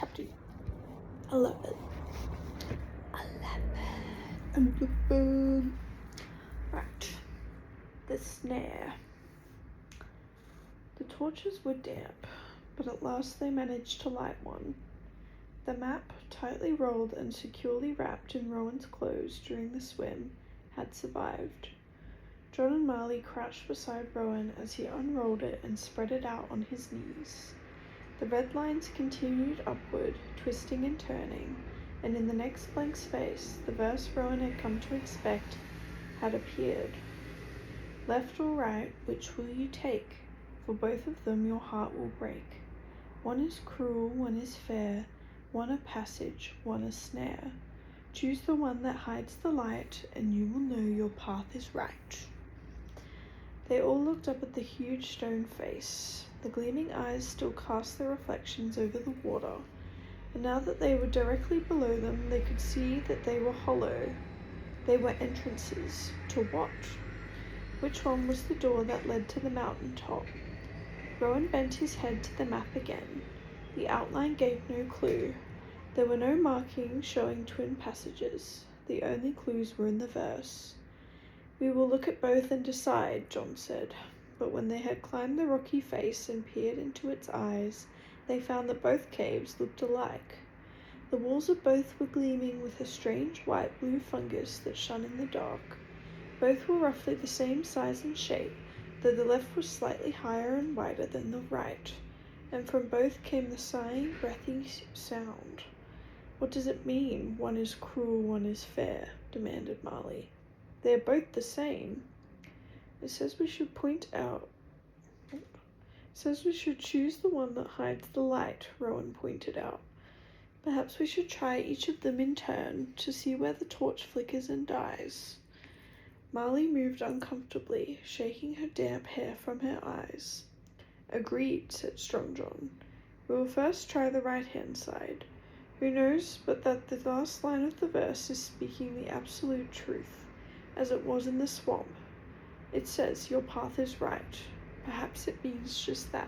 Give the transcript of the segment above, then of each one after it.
Chapter 11. 11. Right. The snare. The torches were damp, but at last they managed to light one. The map, tightly rolled and securely wrapped in Rowan's clothes during the swim, had survived. John and Marley crouched beside Rowan as he unrolled it and spread it out on his knees. The red lines continued upward, twisting and turning, and in the next blank space, the verse Rowan had come to expect had appeared. Left or right, which will you take? For both of them your heart will break. One is cruel, one is fair, one a passage, one a snare. Choose the one that hides the light, and you will know your path is right. They all looked up at the huge stone face. The gleaming eyes still cast their reflections over the water, and now that they were directly below them, they could see that they were hollow. They were entrances. To what? Which one was the door that led to the mountain top? Rowan bent his head to the map again. The outline gave no clue. There were no markings showing twin passages. The only clues were in the verse. We will look at both and decide, John said. But when they had climbed the rocky face and peered into its eyes, they found that both caves looked alike. The walls of both were gleaming with a strange white-blue fungus that shone in the dark. Both were roughly the same size and shape, though the left was slightly higher and wider than the right, and from both came the sighing, breathy sound. What does it mean, one is cruel, one is fair? Demanded Marley. They are both the same. It says we should choose the one that hides the light, Rowan pointed out. Perhaps we should try each of them in turn to see where the torch flickers and dies. Marley moved uncomfortably, shaking her damp hair from her eyes. Agreed, said Strong John. We will first try the right-hand side. Who knows but that the last line of the verse is speaking the absolute truth, as it was in the swamp. It says, your path is right. Perhaps it means just that.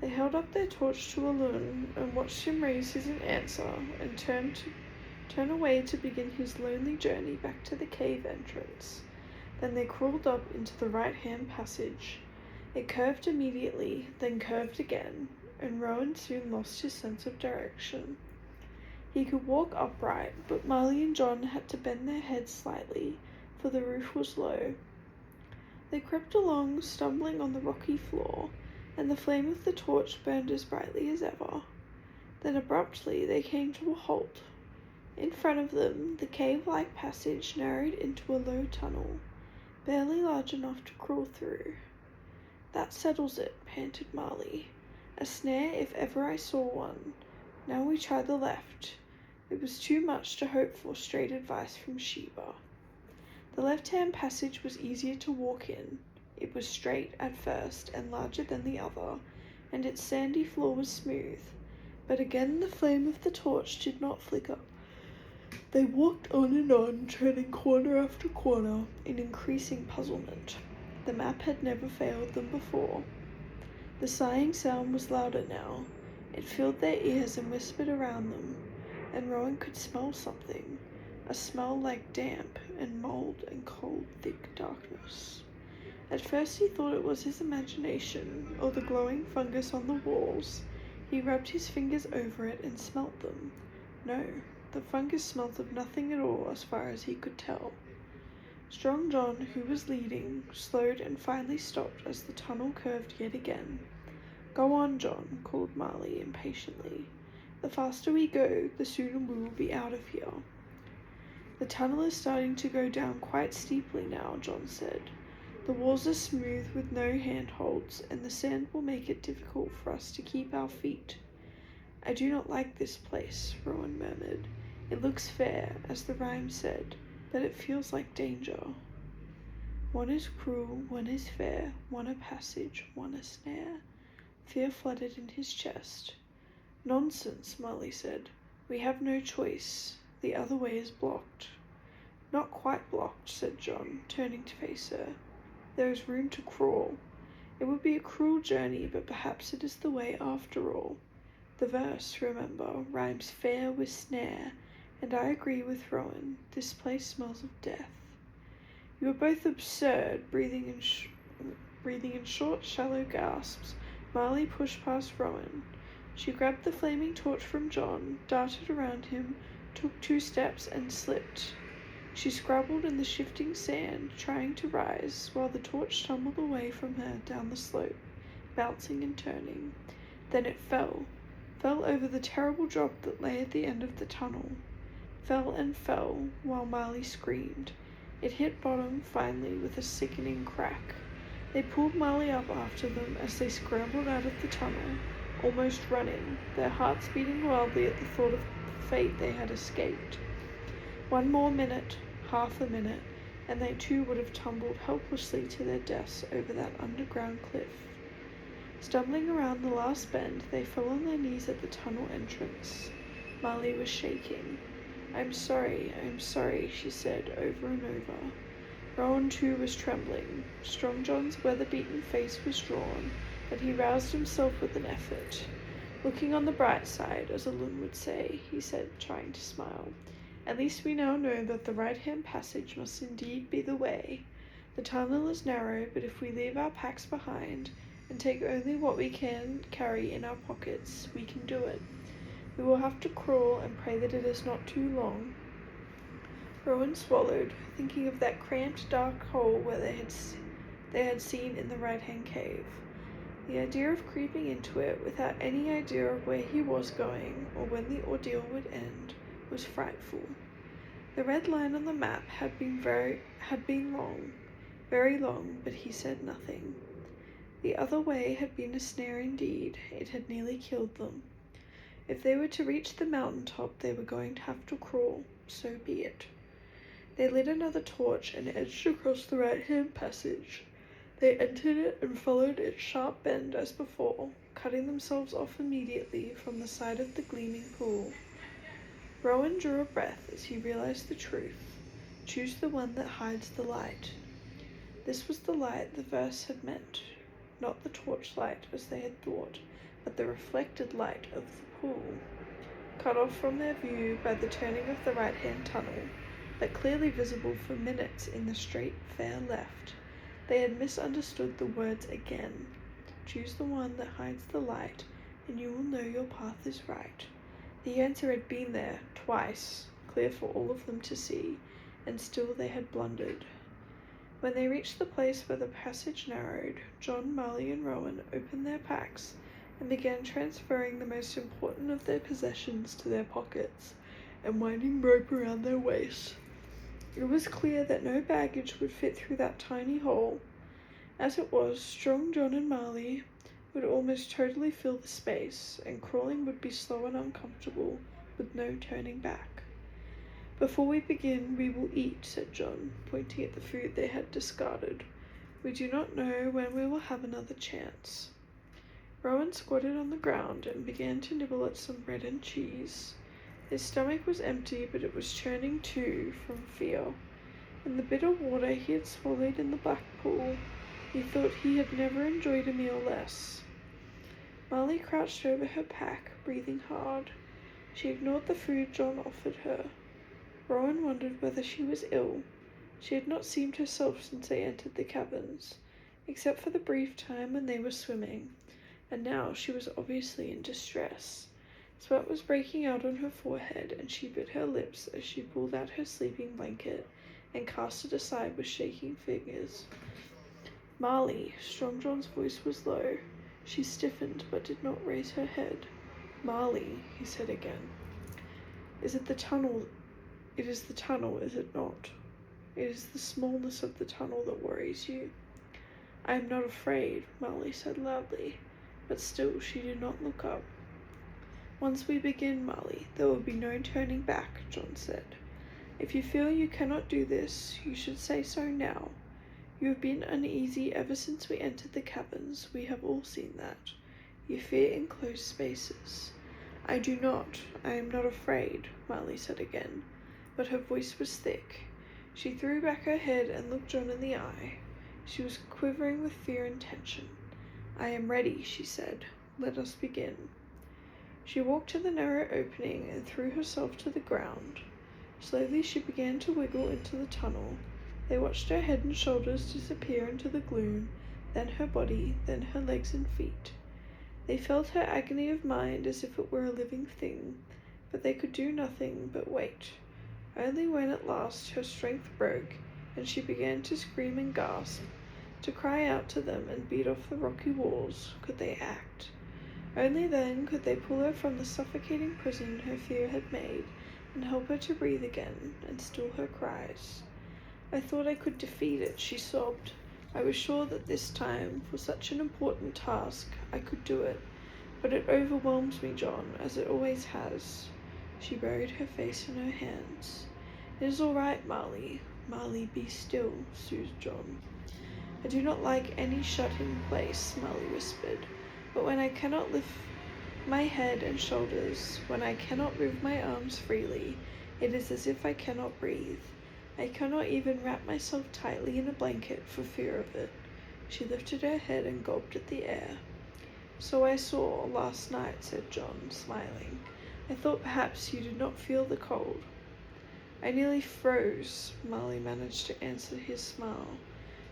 They held up their torch to Alun and watched him raise his answer and turn away to begin his lonely journey back to the cave entrance. Then they crawled up into the right-hand passage. It curved immediately, then curved again, and Rowan soon lost his sense of direction. He could walk upright, but Marley and John had to bend their heads slightly, for the roof was low. They crept along, stumbling on the rocky floor, and the flame of the torch burned as brightly as ever. Then abruptly they came to a halt. In front of them, the cave-like passage narrowed into a low tunnel, barely large enough to crawl through. That settles it, panted Marley. A snare if ever I saw one. Now we try the left. It was too much to hope for straight advice from Sheba. The left-hand passage was easier to walk in. It was straight at first and larger than the other, and its sandy floor was smooth. But again the flame of the torch did not flicker. They walked on, turning corner after corner in increasing puzzlement. The map had never failed them before. The sighing sound was louder now. It filled their ears and whispered around them, and Rowan could smell something, a smell like damp and mold and cold, thick darkness. At first he thought it was his imagination, or the glowing fungus on the walls. He rubbed his fingers over it and smelt them. No, the fungus smelt of nothing at all as far as he could tell. Strong John, who was leading, slowed and finally stopped as the tunnel curved yet again. Go on, John, called Marley impatiently. The faster we go, the sooner we will be out of here. The tunnel is starting to go down quite steeply now, John said. The walls are smooth with no handholds, and the sand will make it difficult for us to keep our feet. I do not like this place, Rowan murmured. It looks fair, as the rhyme said, but it feels like danger. One is cruel, one is fair, one a passage, one a snare. Fear flooded in his chest. Nonsense, Marley said. We have no choice. The other way is blocked. Not quite blocked, said John, turning to face her. There is room to crawl. It would be a cruel journey, but perhaps it is the way after all. The verse, remember, rhymes fair with snare, and I agree with Rowan. This place smells of death. You are both absurd, breathing in short, shallow gasps. Marley pushed past Rowan. She grabbed the flaming torch from John, darted around him, took 2 steps, and slipped. She scrabbled in the shifting sand, trying to rise, while the torch tumbled away from her down the slope, bouncing and turning. Then it fell over the terrible drop that lay at the end of the tunnel. Fell and fell, while Marley screamed. It hit bottom finally with a sickening crack. They pulled Marley up after them as they scrambled out of the tunnel, almost running, their hearts beating wildly at the thought of the fate they had escaped. 1 more minute, half a minute, and they too would have tumbled helplessly to their deaths over that underground cliff. Stumbling around the last bend, they fell on their knees at the tunnel entrance. Marley was shaking. I'm sorry, she said over and over. Rowan too was trembling. Strong John's weather-beaten face was drawn, but he roused himself with an effort. Looking on the bright side, as a loon would say, he said, trying to smile. At least we now know that the right-hand passage must indeed be the way. The tunnel is narrow, but if we leave our packs behind, and take only what we can carry in our pockets, we can do it. We will have to crawl and pray that it is not too long. Rowan swallowed, thinking of that cramped, dark hole where they had seen in the right-hand cave. The idea of creeping into it without any idea of where he was going or when the ordeal would end was frightful. The red line on the map had been long, very long, but he said nothing. The other way had been a snare indeed. It had nearly killed them. If they were to reach the mountain top, they were going to have to crawl. So be it. They lit another torch and edged across the right-hand passage. They entered it and followed its sharp bend as before, cutting themselves off immediately from the side of the gleaming pool. Rowan drew a breath as he realized the truth. Choose the one that hides the light. This was the light the verse had meant. Not the torchlight as they had thought, but the reflected light of the pool, cut off from their view by the turning of the right-hand tunnel, but clearly visible for minutes in the straight, fair left. They had misunderstood the words again. Choose the one that hides the light, and you will know your path is right. The answer had been there, twice, clear for all of them to see, and still they had blundered. When they reached the place where the passage narrowed, John, Marley, and Rowan opened their packs and began transferring the most important of their possessions to their pockets and winding rope around their waists. It was clear that no baggage would fit through that tiny hole. As it was, Strong John and Marley would almost totally fill the space, and crawling would be slow and uncomfortable, with no turning back. Before we begin, we will eat, said John, pointing at the food they had discarded. We do not know when we will have another chance. Rowan squatted on the ground and began to nibble at some bread and cheese. His stomach was empty, but it was churning too, from fear. In the bitter water he had swallowed in the black pool, he thought he had never enjoyed a meal less. Marley crouched over her pack, breathing hard. She ignored the food John offered her. Rowan wondered whether she was ill. She had not seemed herself since they entered the caverns, except for the brief time when they were swimming, and now she was obviously in distress. Sweat was breaking out on her forehead, and she bit her lips as she pulled out her sleeping blanket and cast it aside with shaking fingers. Marley, Strong John's voice was low. She stiffened but did not raise her head. Marley, he said again. It is the tunnel, is it not? It is the smallness of the tunnel that worries you. I am not afraid, Marley said loudly, but still she did not look up. Once we begin, Marley, there will be no turning back, John said. If you feel you cannot do this, you should say so now. You have been uneasy ever since we entered the caverns. We have all seen that. You fear enclosed spaces. I do not. I am not afraid, Marley said again, but her voice was thick. She threw back her head and looked John in the eye. She was quivering with fear and tension. I am ready, she said. Let us begin. She walked to the narrow opening and threw herself to the ground. Slowly she began to wiggle into the tunnel. They watched her head and shoulders disappear into the gloom, then her body, then her legs and feet. They felt her agony of mind as if it were a living thing, but they could do nothing but wait. Only when at last her strength broke, and she began to scream and gasp, to cry out to them and beat off the rocky walls, could they act. Only then could they pull her from the suffocating prison her fear had made, and help her to breathe again, and still her cries. I thought I could defeat it, she sobbed. I was sure that this time, for such an important task, I could do it. But it overwhelms me, John, as it always has. She buried her face in her hands. It is all right, Marley. Marley, be still, soothed John. I do not like any shut-in place, Marley whispered. But when I cannot lift my head and shoulders, when I cannot move my arms freely, it is as if I cannot breathe. I cannot even wrap myself tightly in a blanket for fear of it. She lifted her head and gulped at the air. So I saw last night, said John, smiling. I thought perhaps you did not feel the cold. I nearly froze, Marley managed to answer his smile.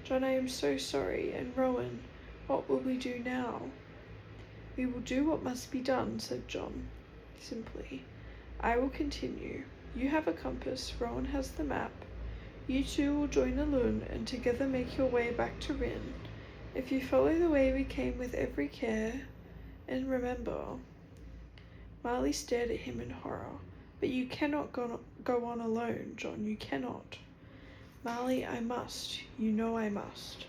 John, I am so sorry, and Rowan, what will we do now? We will do what must be done, said John, simply. I will continue. You have a compass, Rowan has the map. You two will join Alun and together make your way back to Rin. If you follow the way we came with every care, and remember. Marley stared at him in horror. But you cannot go on alone, John, you cannot. Marley, I must. You know I must.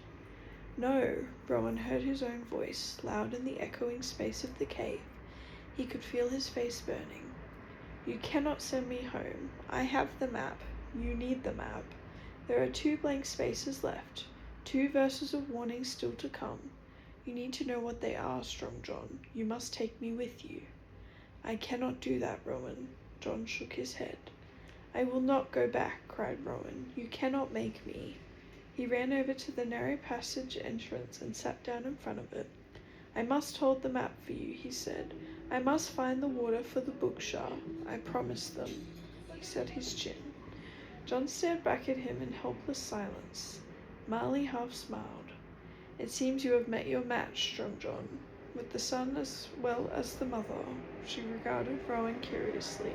No, Rowan heard his own voice, loud in the echoing space of the cave. He could feel his face burning. You cannot send me home. I have the map. You need the map. There are 2 blank spaces left, 2 verses of warning still to come. You need to know what they are, Strong John. You must take me with you. I cannot do that, Rowan. John shook his head. I will not go back, cried Rowan. You cannot make me. He ran over to the narrow passage entrance and sat down in front of it. I must hold the map for you, he said. I must find the water for the Bookshah. I promised them. He set his chin. John stared back at him in helpless silence. Marley half smiled. It seems you have met your match, Strong John. With the son as well as the mother. She regarded Rowan curiously.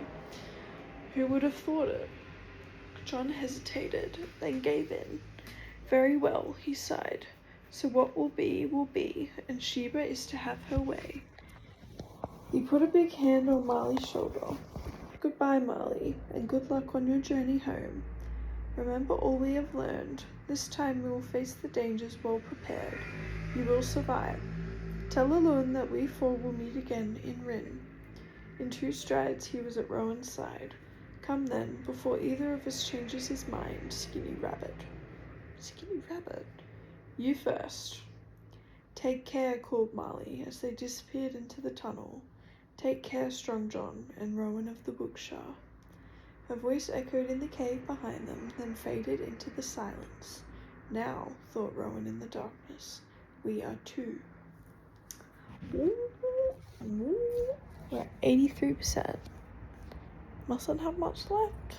Who would have thought it? John hesitated, then gave in. Very well, he sighed. So what will be, and Sheba is to have her way. He put a big hand on Marley's shoulder. Goodbye, Marley, and good luck on your journey home. Remember all we have learned. This time we will face the dangers well prepared. You will survive. Tell Alun that we 4 will meet again in Rin. In 2 strides he was at Rowan's side. Come then, before either of us changes his mind, Skinny Rabbit. Skinny Rabbit? You first. Take care, called Marley as they disappeared into the tunnel. Take care, Strong John, and Rowan of the Bookshah. Her voice echoed in the cave behind them, then faded into the silence. Now, thought Rowan in the darkness, we are 2. We're at 83%. Mustn't have much left.